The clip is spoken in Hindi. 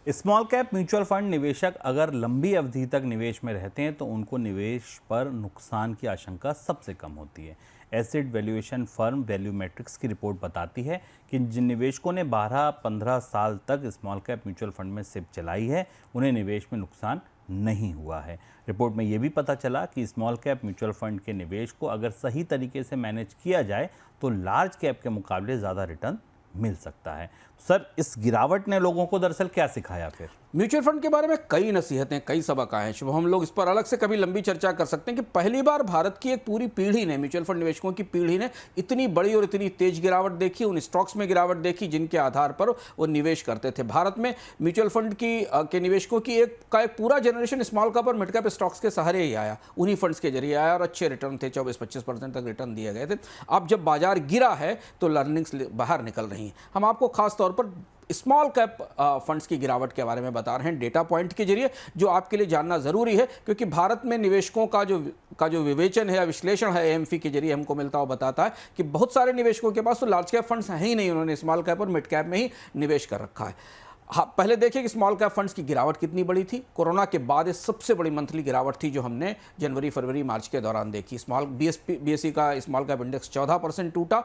स्मॉल कैप म्यूचुअल फंड निवेशक अगर लंबी अवधि तक निवेश में रहते हैं तो उनको निवेश पर नुकसान की आशंका सबसे कम होती है। Asset valuation firm value matrix की रिपोर्ट बताती है कि जिन निवेशकों ने 12-15 साल तक स्मॉल कैप म्यूचुअल फंड में सिप चलाई है उन्हें निवेश में नुकसान नहीं हुआ है। रिपोर्ट में यह भी पता चला कि स्मॉल कैप म्यूचुअल फंड के निवेश को अगर सही तरीके से मैनेज किया जाए तो लार्ज कैप के मुकाबले ज़्यादा रिटर्न मिल सकता है। सर, इस गिरावट ने लोगों को दरअसल क्या सिखाया फिर? म्यूचुअल फंड के बारे में कई नसीहतें, कई सबक आए हैं शुभ। हम लोग इस पर अलग से कभी लंबी चर्चा कर सकते हैं कि पहली बार भारत की एक पूरी पीढ़ी ने, म्यूचुअल फंड निवेशकों की पीढ़ी ने इतनी बड़ी और इतनी तेज गिरावट देखी, उन स्टॉक्स में गिरावट देखी जिनके आधार पर वो निवेश करते थे। भारत में म्यूचुअल फंड के निवेशकों की एक पूरा जनरेशन स्मॉल कैप और मिड कैप स्टॉक्स के सहारे ही आया, उन्हीं फंड्स के जरिए आया और अच्छे रिटर्न थे, 24-25% तक रिटर्न दिए गए थे। अब जब बाजार गिरा है तो लर्निंग्स बाहर निकल रही हैं। हम आपको खास तौर पर स्मॉल कैप फंड्स की गिरावट के बारे में बता रहे हैं डेटा पॉइंट के जरिए, जो आपके लिए जानना जरूरी है, क्योंकि भारत में निवेशकों का जो विवेचन है या विश्लेषण है एएमफी के जरिए हमको मिलता हुआ बताता है कि बहुत सारे निवेशकों के पास तो लार्ज कैप फंड्स हैं ही नहीं, उन्होंने स्मॉल कैप और मिड कैप में ही निवेश कर रखा है। हाँ, पहले देखिए कि स्मॉल कैप फंड्स की गिरावट कितनी बड़ी थी। कोरोना के बाद ये सबसे बड़ी मंथली गिरावट थी जो हमने जनवरी, फरवरी, मार्च के दौरान देखी। बीएसई का स्मॉल कैप इंडेक्स 14% टूटा।